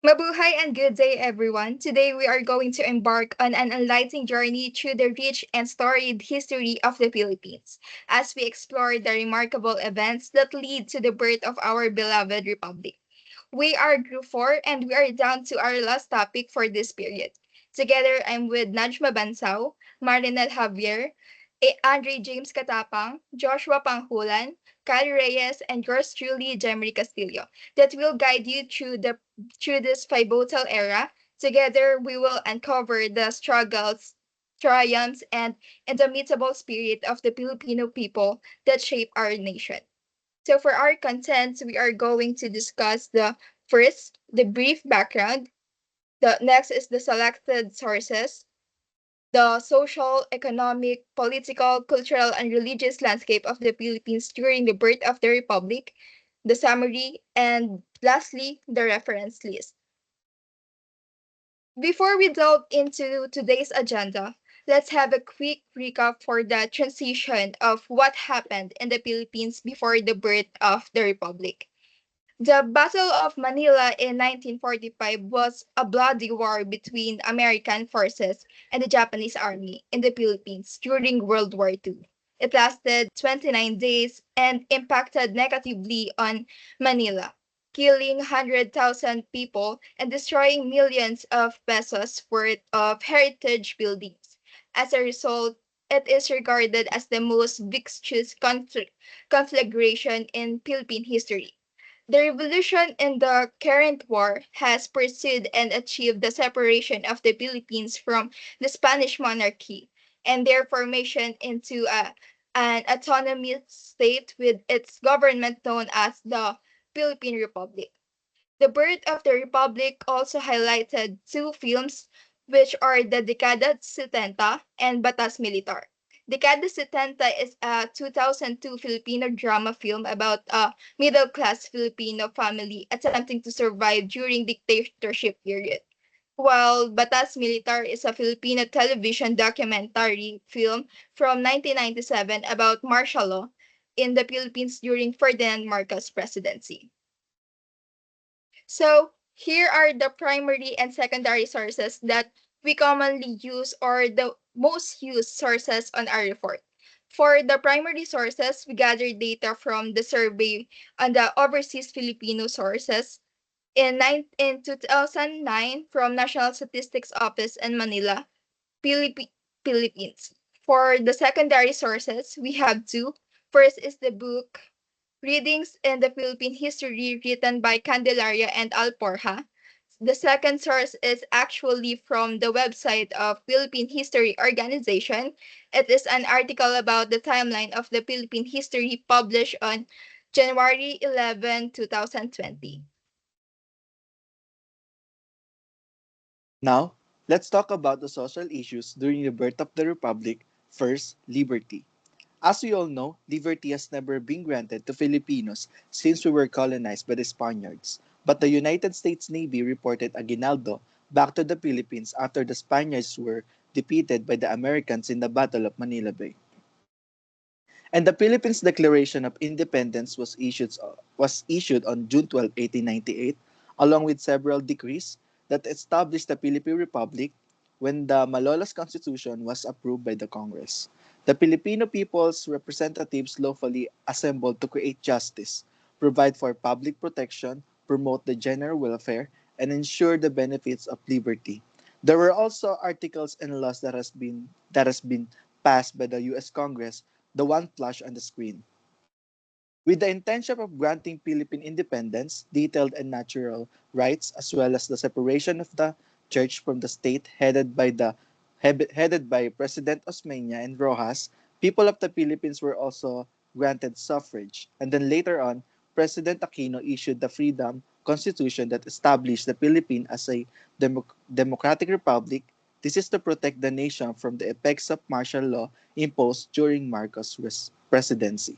Mabuhay and good day, everyone. Today we are going to embark on an enlightening journey through the rich and storied history of the Philippines as we explore the remarkable events that lead to the birth of our beloved republic. We are Group 4 and we are down to our last topic for this period. Together, I'm with Najma Bansao, Marinel Javier, Andre James Katapang, Joshua Panghulan, Kari Reyes, and yours truly, Jemery Castillo, that will guide you through this pivotal era. Together, we will uncover the struggles, triumphs, and indomitable spirit of the Filipino people that shape our nation. So for our content, we are going to discuss the brief background. The next is the selected sources, the social, economic, political, cultural, and religious landscape of the Philippines during the birth of the Republic, the summary, and lastly, the reference list. Before we delve into today's agenda, let's have a quick recap for the transition of what happened in the Philippines before the birth of the Republic. The Battle of Manila in 1945 was a bloody war between American forces and the Japanese army in the Philippines during World War II. It lasted 29 days and impacted negatively on Manila, killing 100,000 people and destroying millions of pesos worth of heritage buildings. As a result, it is regarded as the most vicious conflagration in Philippine history. The revolution in the current war has pursued and achieved the separation of the Philippines from the Spanish monarchy and their formation into an autonomous state with its government known as the Philippine Republic. The birth of the Republic also highlighted two films, which are the Dekada 70 and Batas Militar. Dekada 70 is a 2002 Filipino drama film about a middle-class Filipino family attempting to survive during dictatorship period. While Batas Militar is a Filipino television documentary film from 1997 about martial law in the Philippines during Ferdinand Marcos presidency. So here are the primary and secondary sources that we commonly use or the most used sources on our report. For the primary sources, we gather data from the survey on the overseas Filipino sources in 2009 from National Statistics Office in Manila, Philippines. For the secondary sources, we have two. First is the book Readings in the Philippine History written by Candelaria and Alporja. The second source is actually from the website of Philippine History Organization. It is an article about the timeline of the Philippine history published on January 11, 2020. Now, let's talk about the social issues during the birth of the Republic. First, liberty. As we all know, liberty has never been granted to Filipinos since we were colonized by the Spaniards. But the United States Navy reported Aguinaldo back to the Philippines after the Spaniards were defeated by the Americans in the Battle of Manila Bay. And the Philippines Declaration of Independence was issued on June 12, 1898, along with several decrees that established the Philippine Republic. When the Malolos Constitution was approved by the Congress, the Filipino people's representatives lawfully assembled to create justice, provide for public protection, promote the general welfare, and ensure the benefits of liberty. There were also articles and laws that has been passed by the US Congress, the one flash on the screen. With the intention of granting Philippine independence, detailed and natural rights, as well as the separation of the church from the state headed by President Osmeña and Rojas, people of the Philippines were also granted suffrage. And then later on, President Aquino issued the Freedom Constitution that established the Philippines as a democratic republic. This is to protect the nation from the effects of martial law imposed during Marcos' presidency.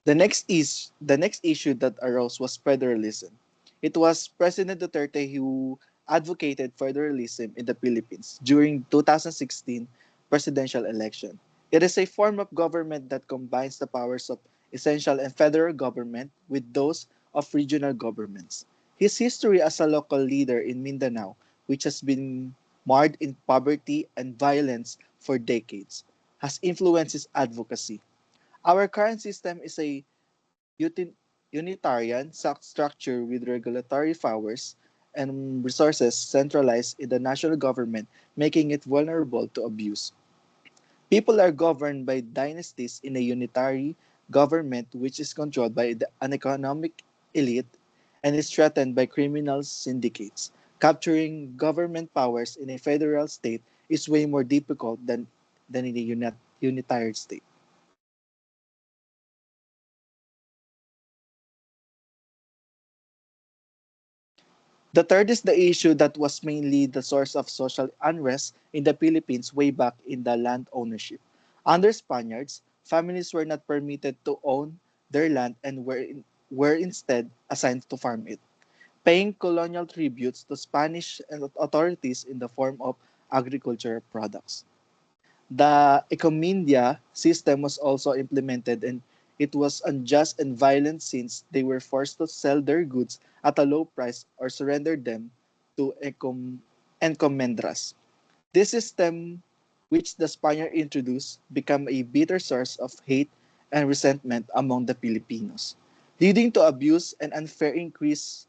The next issue that arose was federalism. It was President Duterte who advocated federalism in the Philippines during 2016 presidential election. It is a form of government that combines the powers of essential and federal government with those of regional governments. His history as a local leader in Mindanao, which has been marred in poverty and violence for decades, has influenced his advocacy. Our current system is a uti- unitarian structure with regulatory powers and resources centralized in the national government, making it vulnerable to abuse. People are governed by dynasties in a unitary government which is controlled by an economic elite and is threatened by criminal syndicates. Capturing government powers in a federal state is way more difficult than in a unitary state. The third is the issue that was mainly the source of social unrest in the Philippines way back in the land ownership. Under Spaniards, families were not permitted to own their land and were instead assigned to farm it, paying colonial tributes to Spanish authorities in the form of agricultural products. The Ecomindia system was also implemented, and it was unjust and violent since they were forced to sell their goods at a low price or surrender them to encomendras. This system, which the Spaniard introduced, became a bitter source of hate and resentment among the Filipinos, leading to abuse and unfair increases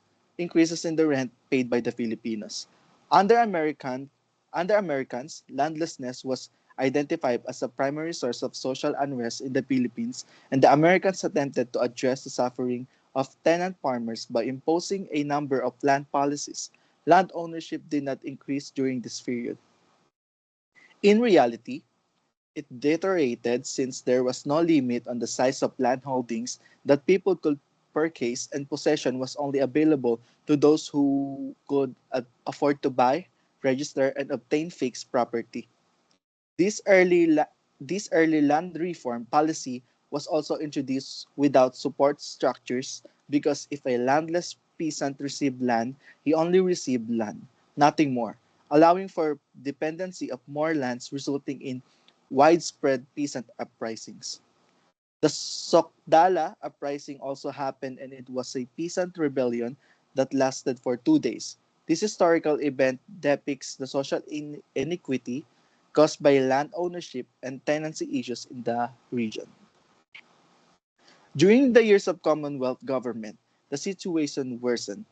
in the rent paid by the Filipinos. Under American Under Americans, landlessness was identified as a primary source of social unrest in the Philippines, and the Americans attempted to address the suffering of tenant farmers by imposing a number of land policies. Land ownership did not increase during this period. In reality, it deteriorated since there was no limit on the size of land holdings that people could purchase, and possession was only available to those who could afford to buy, register, and obtain fixed property. This early, la- this early land reform policy was also introduced without support structures because if a landless peasant received land, he only received land, nothing more, allowing for dependency of more lands resulting in widespread peasant uprisings. The Sokdala uprising also happened, and it was a peasant rebellion that lasted for 2 days. This historical event depicts the social inequity caused by land ownership and tenancy issues in the region. During the years of Commonwealth government, the situation worsened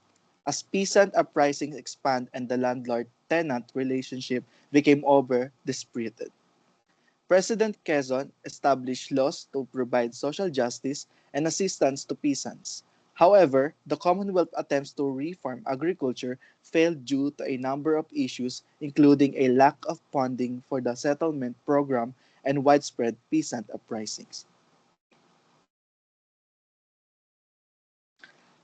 as peasant uprisings expand and the landlord-tenant relationship became over disputed. President Quezon established laws to provide social justice and assistance to peasants. However, the Commonwealth attempts to reform agriculture failed due to a number of issues, including a lack of funding for the settlement program and widespread peasant uprisings.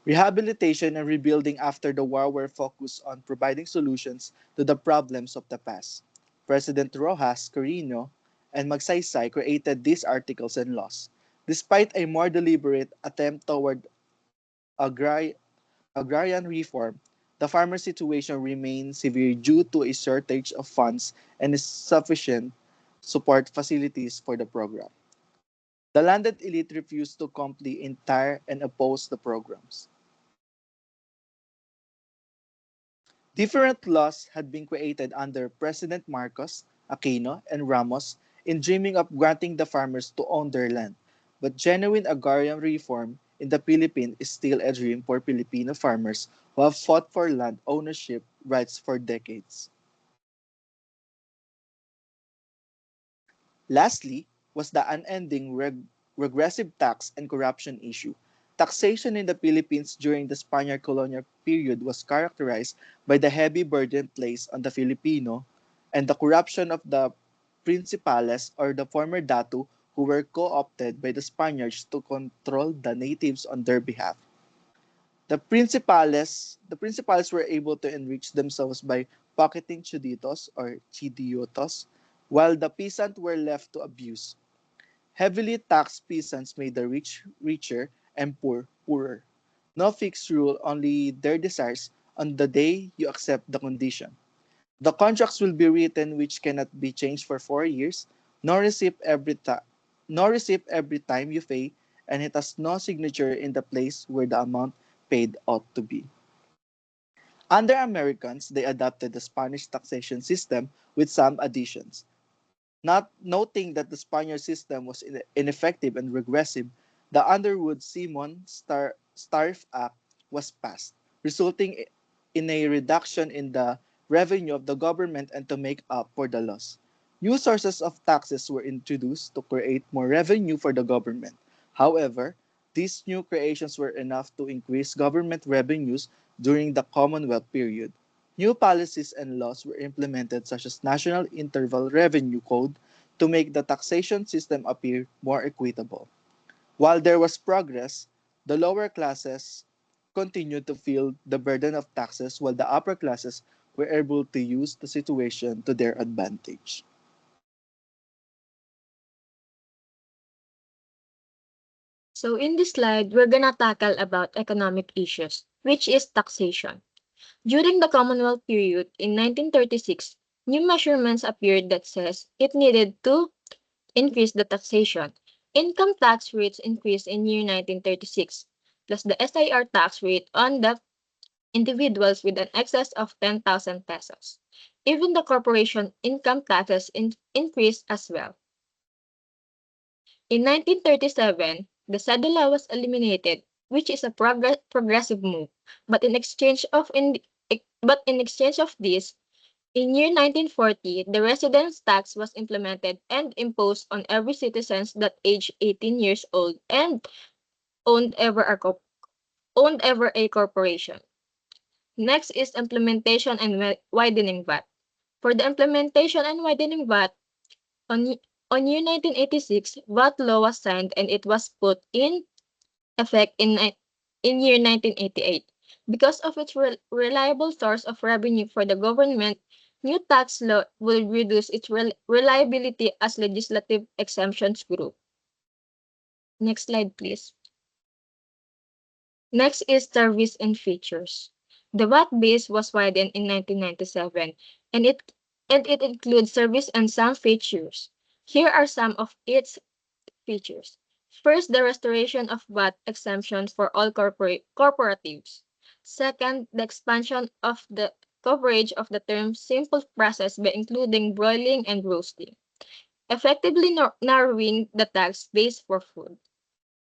Rehabilitation and rebuilding after the war were focused on providing solutions to the problems of the past. President Rojas Carino and Magsaysay created these articles and laws. Despite a more deliberate attempt toward agri- agrarian reform, the farmer situation remains severe due to a shortage of funds and insufficient support facilities for the program. The landed elite refused to comply entire and oppose the programs. Different laws had been created under President Marcos, Aquino, and Ramos in dreaming of granting the farmers to own their land. But genuine agrarian reform in the Philippines is still a dream for Filipino farmers who have fought for land ownership rights for decades. Lastly, was the unending regressive tax and corruption issue. Taxation in the Philippines during the Spaniard colonial period was characterized by the heavy burden placed on the Filipino and the corruption of the principales or the former datu who were co-opted by the Spaniards to control the natives on their behalf. The principales were able to enrich themselves by pocketing chuditos or chidiotos, while the peasants were left to abuse. Heavily taxed peasants made the rich richer and poor poorer. No fixed rule, only their desires on the day you accept the condition. The contracts will be written which cannot be changed for 4 years, nor receipt every time you pay, and it has no signature in the place where the amount paid ought to be. Under Americans, they adopted the Spanish taxation system with some additions. Not noting that the Spaniard system was ineffective and regressive, the Underwood-Simon Starf Act was passed, resulting in a reduction in the revenue of the government and to make up for the loss. New sources of taxes were introduced to create more revenue for the government. However, these new creations were enough to increase government revenues during the Commonwealth period. New policies and laws were implemented such as National Interval Revenue Code to make the taxation system appear more equitable. While there was progress, the lower classes continued to feel the burden of taxes while the upper classes were able to use the situation to their advantage. So in this slide, we're gonna tackle about economic issues, which is taxation. During the Commonwealth period in 1936, new measurements appeared that says it needed to increase the taxation. Income tax rates increased in year 1936, plus the SIR tax rate on the individuals with an excess of 10,000 pesos. Even the corporation income taxes increased as well. In 1937, the cedula was eliminated, which is a progressive move. But in exchange of this, in year 1940, the residence tax was implemented and imposed on every citizen that aged 18 years old and owned ever a, corp- owned ever a corporation. Next is implementation and widening VAT. For the implementation and widening VAT, on, y- on year 1986, VAT law was signed and it was put in effect in year 1988. Because of its reliable source of revenue for the government, new tax law will reduce its reliability as legislative exemptions grew. Next slide, please. Next is service and features. The VAT base was widened in 1997, and it includes service and some features. Here are some of its features. First, the restoration of VAT exemption for all corporatives. Second, the expansion of the coverage of the term simple process by including broiling and roasting, effectively narrowing the tax base for food.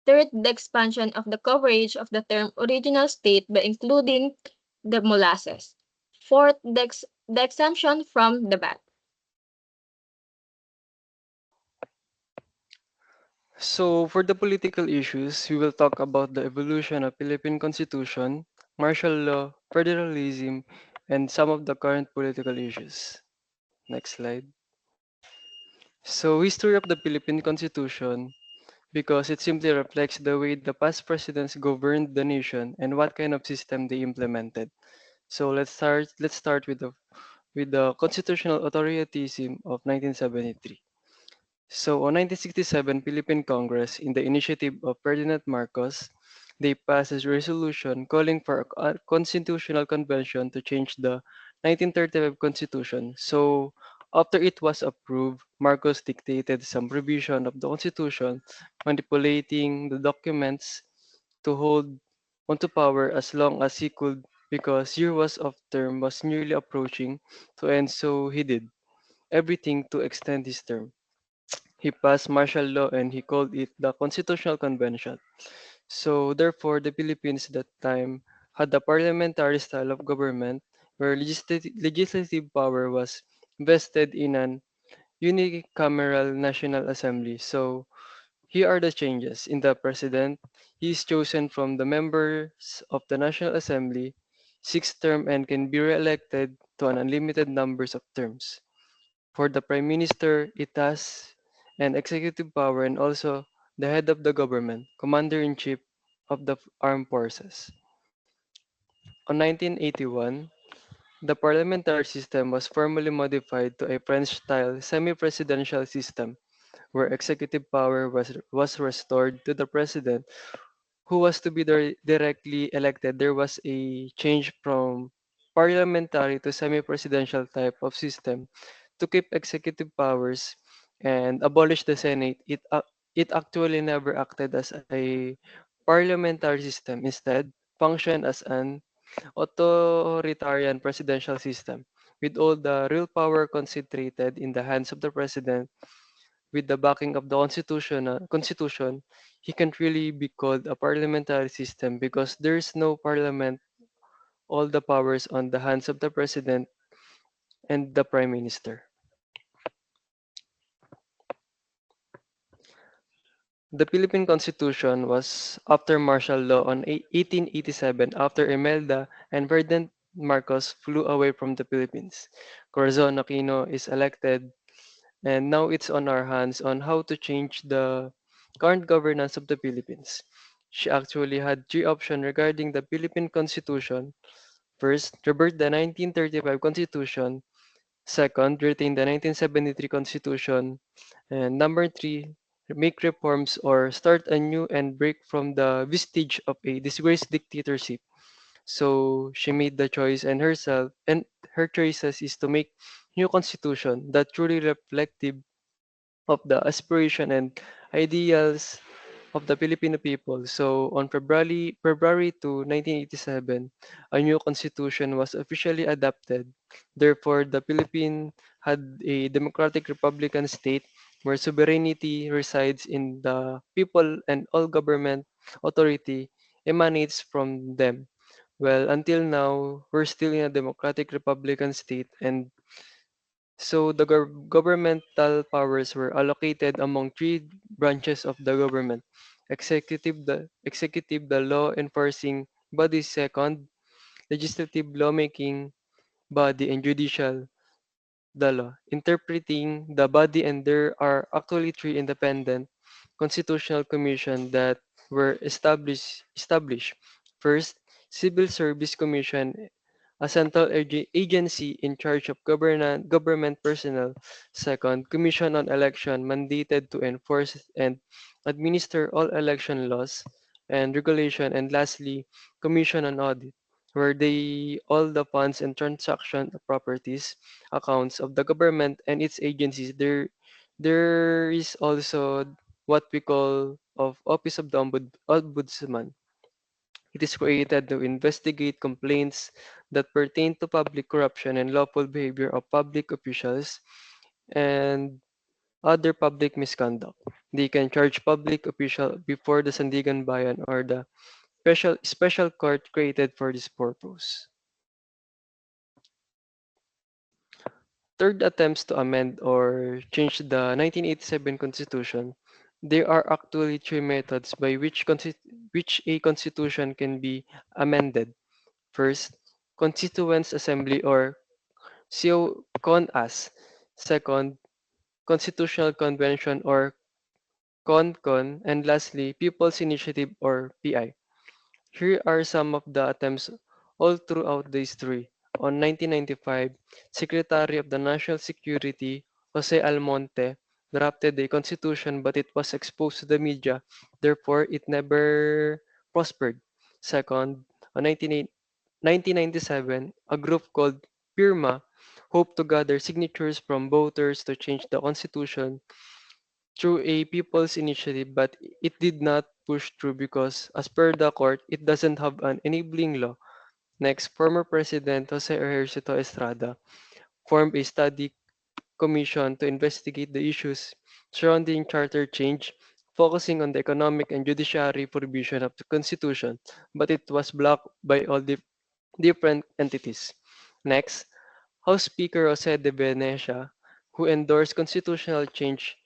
Third, the expansion of the coverage of the term original state by including the molasses. Fourth, the exemption from the VAT. So, for the political issues, we will talk about the evolution of Philippine Constitution, martial law, federalism, and some of the current political issues. Next slide. So, history of the Philippine Constitution, because it simply reflects the way the past presidents governed the nation and what kind of system they implemented. So, let's start with the constitutional authoritarianism of 1973. So on 1967 Philippine Congress, in the initiative of Ferdinand Marcos, they passed a resolution calling for a constitutional convention to change the 1935 constitution. So after it was approved, Marcos dictated some provision of the constitution, manipulating the documents to hold onto power as long as he could because year was of term was nearly approaching to end, so he did everything to extend his term. He passed martial law and he called it the Constitutional Convention. So therefore, the Philippines that time had a parliamentary style of government where legislative power was vested in an unicameral National Assembly. So here are the changes. In the president, he is chosen from the members of the National Assembly, six term and can be re-elected to an unlimited numbers of terms. For the Prime Minister, it has an executive power and also the head of the government, Commander-in-Chief of the Armed Forces. On 1981, the parliamentary system was formally modified to a French-style semi-presidential system where executive power was restored to the president who was to be directly elected. There was a change from parliamentary to semi-presidential type of system to keep executive powers and abolish the Senate. It actually never acted as a parliamentary system. Instead, functioned as an authoritarian presidential system, with all the real power concentrated in the hands of the president. With the backing of the constitution, he can't really be called a parliamentary system because there is no parliament. All the powers on the hands of the president and the prime minister. The Philippine Constitution was after martial law on 1887 after Imelda and Ferdinand Marcos flew away from the Philippines. Corazon Aquino is elected, and now it's on our hands on how to change the current governance of the Philippines. She actually had three options regarding the Philippine Constitution. First, revert the 1935 Constitution. Second, retain the 1973 Constitution. And number three, make reforms or start anew and break from the vestige of a disgraced dictatorship. So she made the choice and her choices is to make new constitution that truly reflective of the aspiration and ideals of the Filipino people. So on February 2, 1987, a new constitution was officially adopted. Therefore, the Philippines had a democratic republican state where sovereignty resides in the people and all government authority emanates from them. Well, until now, we're still in a democratic republican state, and so the governmental powers were allocated among three branches of the government: executive, the law enforcing body; second, legislative lawmaking body; and judicial, the law interpreting the body. And there are actually three independent constitutional commission that were established. First, Civil Service Commission, a central agency in charge of government personnel. Second, Commission on Election, mandated to enforce and administer all election laws and regulation. And lastly, Commission on Audit, where they all the funds and transaction properties accounts of the government and its agencies. There is also what we call of Office of the Ombudsman. It is created to investigate complaints that pertain to public corruption and lawful behavior of public officials and other public misconduct. They can charge public official before the Sandigan Bayan or the special court created for this purpose. Third attempts to amend or change the 1987 Constitution. There are actually three methods by which a constitution can be amended. First, Constituents Assembly or CONAS. Second, Constitutional Convention or CONCON. And lastly, People's Initiative or PI. Here are some of the attempts all throughout the history. On 1995, Secretary of the National Security Jose Almonte drafted a constitution but it was exposed to the media, therefore it never prospered. Second, on 1997, a group called PIRMA hoped to gather signatures from voters to change the constitution through a people's initiative, but it did not push through because, as per the court, it doesn't have an enabling law. Next, former President Jose Ejercito Estrada formed a study commission to investigate the issues surrounding charter change, focusing on the economic and judiciary provision of the Constitution, but it was blocked by all different entities. Next, House Speaker Jose de Venecia, who endorsed constitutional change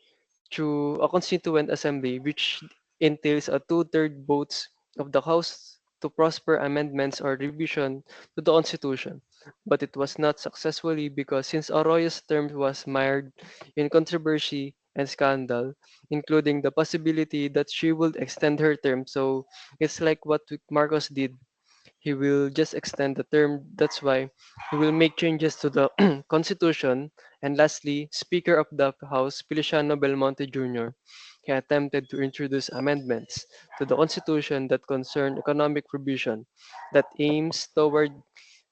through a constituent assembly, which entails a two-third votes of the House to prosper amendments or revision to the Constitution. But it was not successfully because since Arroyo's term was mired in controversy and scandal, including the possibility that she would extend her term. So it's like what Marcos did. He will just extend the term. That's why he will make changes to the constitution. And lastly, Speaker of the House, Feliciano Belmonte Jr., he attempted to introduce amendments to the constitution that concern economic provision that aims toward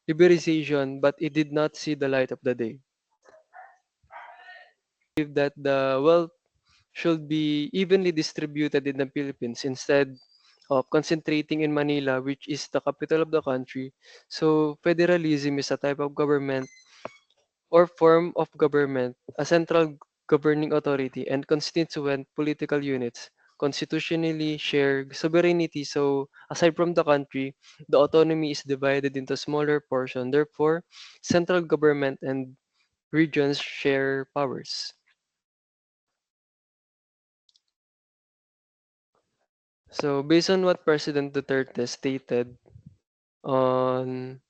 liberalization, but it did not see the light of the day. Believe that the wealth should be evenly distributed in the Philippines instead of concentrating in Manila, which is the capital of the country. So federalism is a type of government or form of government, a central governing authority, and constituent political units constitutionally share sovereignty. So, aside from the country, the autonomy is divided into smaller portions. Therefore, central government and regions share powers. So, based on what President Duterte stated on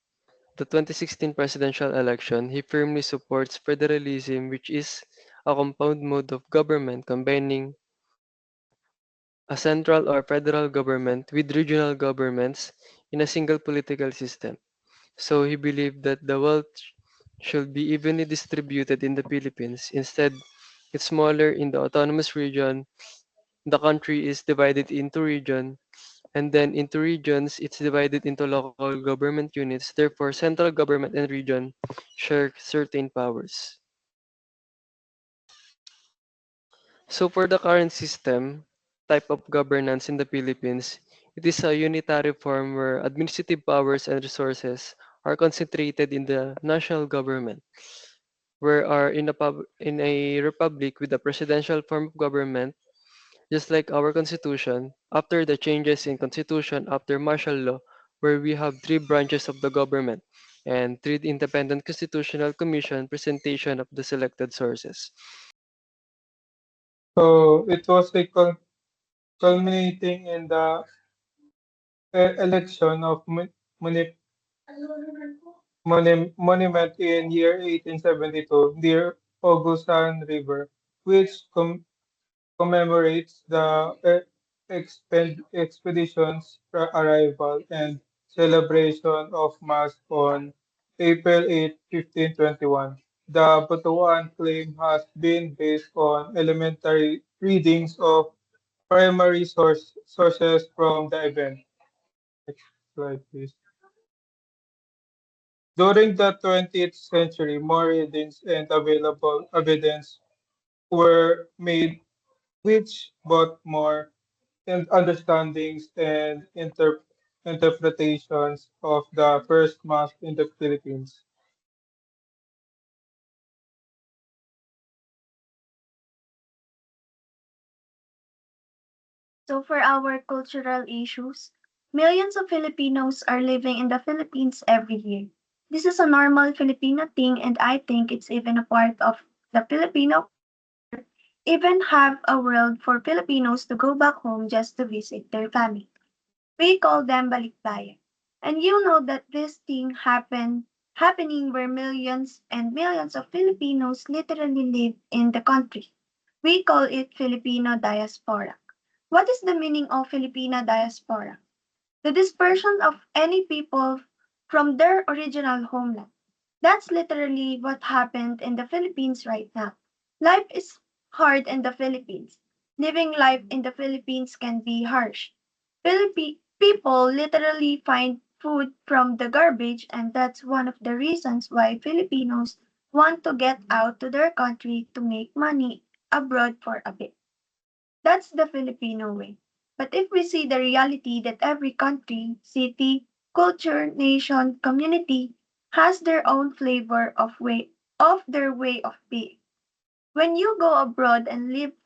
the 2016 presidential election, he firmly supports federalism, which is a compound mode of government combining a central or federal government with regional governments in a single political system. So he believed that the wealth should be evenly distributed in the Philippines. Instead, it's smaller in the autonomous region. The country is divided into region, and then into regions, it's divided into local government units. Therefore, central government and region share certain powers. So for the current system, type of governance in the Philippines, it is a unitary form where administrative powers and resources are concentrated in the national government, where are in a republic with a presidential form of government, just like our constitution, after the changes in constitution after martial law, where we have three branches of the government and three independent constitutional commission presentation of the selected sources. So it was a culminating in the election of monument in year 1872 near Ogusan River, which commemorates the expedition's arrival and celebration of Mass on April 8, 1521. The Butuan claim has been based on elementary readings of primary sources from the event. Next slide, please. During the 20th century, more readings and available evidence were made which brought more understandings and interpretations of the first mass in the Philippines. So, for our cultural issues, millions of Filipinos are living in the Philippines every year. This is a normal Filipino thing, and I think it's even a part of the Filipino culture, even have a world for Filipinos to go back home just to visit their family. We call them balikbayan. And you know that this thing happening where millions and millions of Filipinos literally live in the country. We call it Filipino diaspora. What is the meaning of Filipina diaspora? The dispersion of any people from their original homeland. That's literally what happened in the Philippines right now. Life is hard in the Philippines. Living life in the Philippines can be harsh. People literally find food from the garbage, and that's one of the reasons why Filipinos want to get out to their country to make money abroad for a bit. That's the Filipino way. But if we see the reality that every country, city, culture, nation, community has their own flavor of their way of being. When you go abroad and live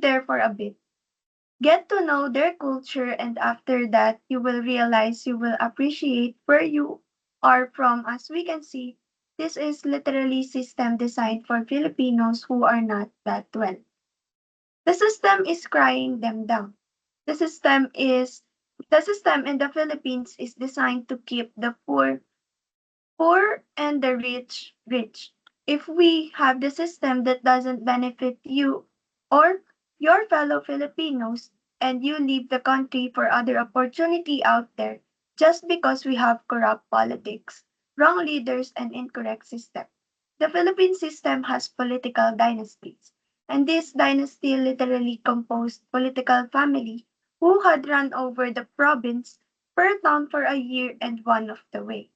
there for a bit, get to know their culture, and after that you will realize you will appreciate where you are from. As we can see, this is literally system designed for Filipinos who are not that well. The system is crying them down. The system is the system in the Philippines is designed to keep the poor and the rich rich. If we have the system that doesn't benefit you or your fellow Filipinos and you leave the country for other opportunity out there just because we have corrupt politics, wrong leaders and incorrect system. The Philippine system has political dynasties, and this dynasty literally composed political family who had run over the province per town for a year, and one of the way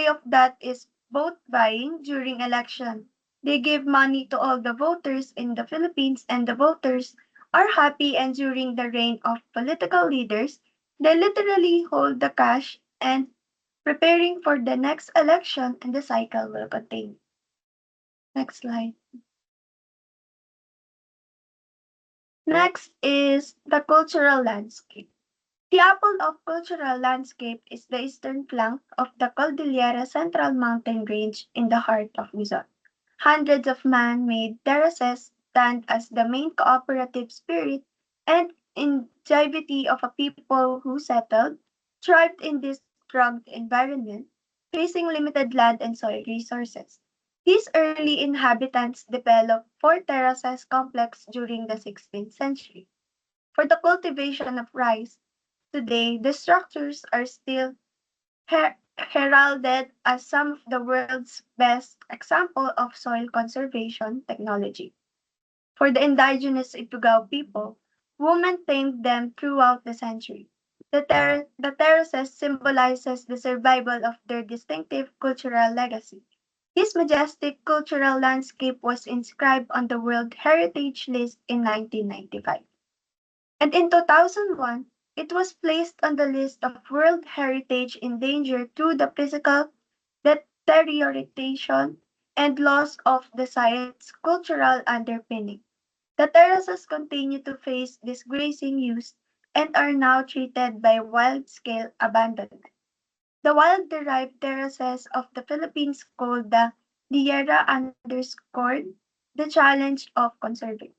of that is vote buying during election. They give money to all the voters in the Philippines, and the voters are happy, and during the reign of political leaders, they literally hold the cash and preparing for the next election, and the cycle will continue. Next slide. Next is the cultural landscape. The apple of cultural landscape is the eastern flank of the Cordillera Central Mountain Range in the heart of Luzon. Hundreds of man-made terraces stand as the main cooperative spirit and ingenuity of a people who settled, thrived in this rugged environment, facing limited land and soil resources. These early inhabitants developed four terraces complex during the 16th century. For the cultivation of rice, today the structures are still heralded as some of the world's best example of soil conservation technology. For the indigenous Ifugao people, women tamed them throughout the century. The terraces symbolizes the survival of their distinctive cultural legacy. This majestic cultural landscape was inscribed on the World Heritage List in 1995. And in 2001, it was placed on the list of World Heritage in danger through the physical deterioration and loss of the site's cultural underpinning. The terraces continue to face disgracing use and are now treated by wild-scale abandonment. The wild-derived terraces of the Philippines called the Diera underscored the challenge of conserving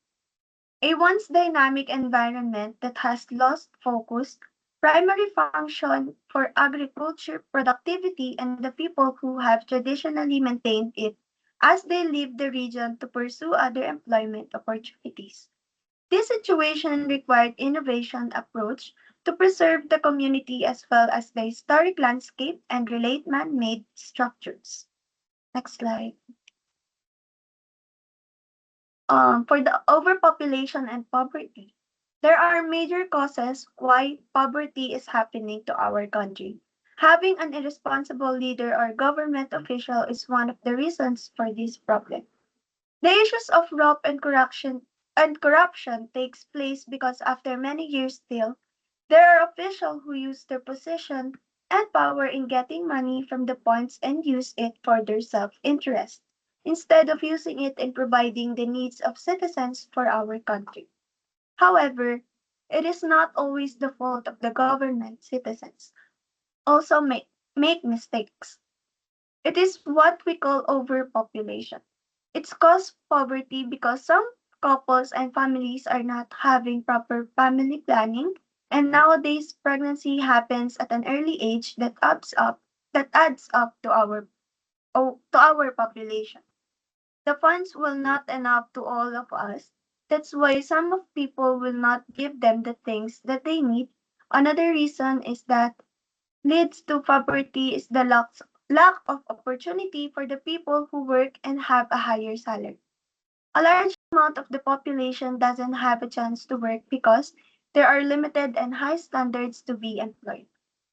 a once dynamic environment that has lost focus, primary function for agriculture, productivity, and the people who have traditionally maintained it as they leave the region to pursue other employment opportunities. This situation required innovation approach to preserve the community as well as the historic landscape and relate man-made structures. Next slide. For the overpopulation and poverty, there are major causes why poverty is happening to our country. Having an irresponsible leader or government official is one of the reasons for this problem. The issues of rob and corruption takes place because after many years still, there are officials who use their position and power in getting money from the points and use it for their self-interest, instead of using it in providing the needs of citizens for our country. However, it is not always the fault of the government. Citizens also make mistakes. It is what we call overpopulation. It's caused poverty because some couples and families are not having proper family planning, and nowadays pregnancy happens at an early age that adds up to our population. The funds will not enough to all of us. That's why some of people will not give them the things that they need. Another reason is that leads to poverty is the lack of opportunity for the people who work and have a higher salary. A large amount of the population doesn't have a chance to work because there are limited and high standards to be employed.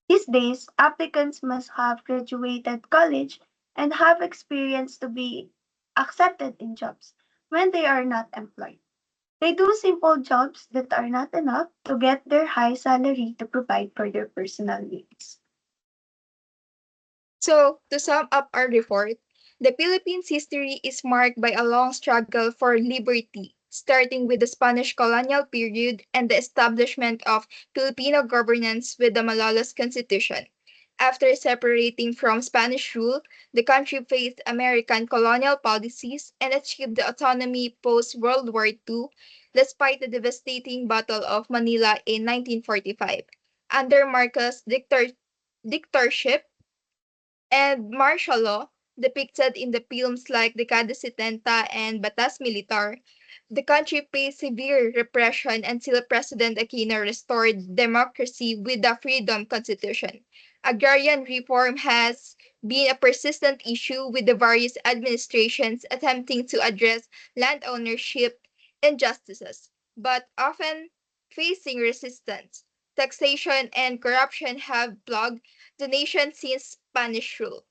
These days, applicants must have graduated college and have experience to be accepted in jobs when they are not employed. They do simple jobs that are not enough to get their high salary to provide for their personal needs. So, to sum up our report, the Philippines' history is marked by a long struggle for liberty, starting with the Spanish colonial period and the establishment of Filipino governance with the Malolos Constitution. After separating from Spanish rule, the country faced American colonial policies and achieved the autonomy post World War II, despite the devastating Battle of Manila in 1945. Under Marcos' dictatorship, and martial law, depicted in the films like Dekada 70 and Batas Militar, the country faced severe repression until President Aquino restored democracy with the Freedom Constitution. Agrarian reform has been a persistent issue with the various administrations attempting to address land ownership injustices, but often facing resistance. Taxation and corruption have plagued the nation since Spanish rule,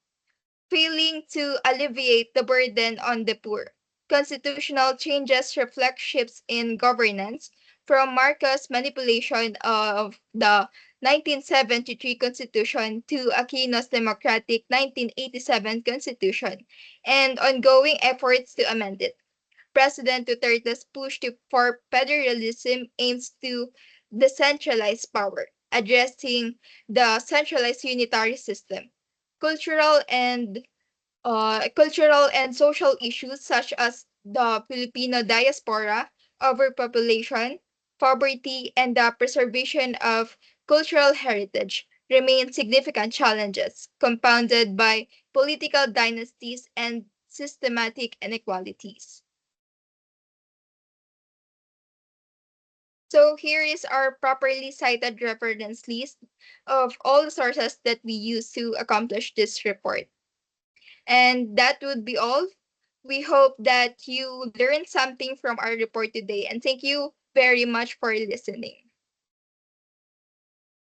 failing to alleviate the burden on the poor. Constitutional changes reflect shifts in governance from Marcos' manipulation of the 1973 Constitution to Aquino's democratic 1987 Constitution and ongoing efforts to amend it. President Duterte's for federalism aims to decentralize power, addressing the centralized unitary system. Cultural and cultural and social issues such as the Filipino diaspora, overpopulation, poverty, and the preservation of cultural heritage remain significant challenges, compounded by political dynasties and systematic inequalities. So here is our properly cited reference list of all the sources that we use to accomplish this report. And that would be all. We hope that you learned something from our report today, and thank you very much for listening.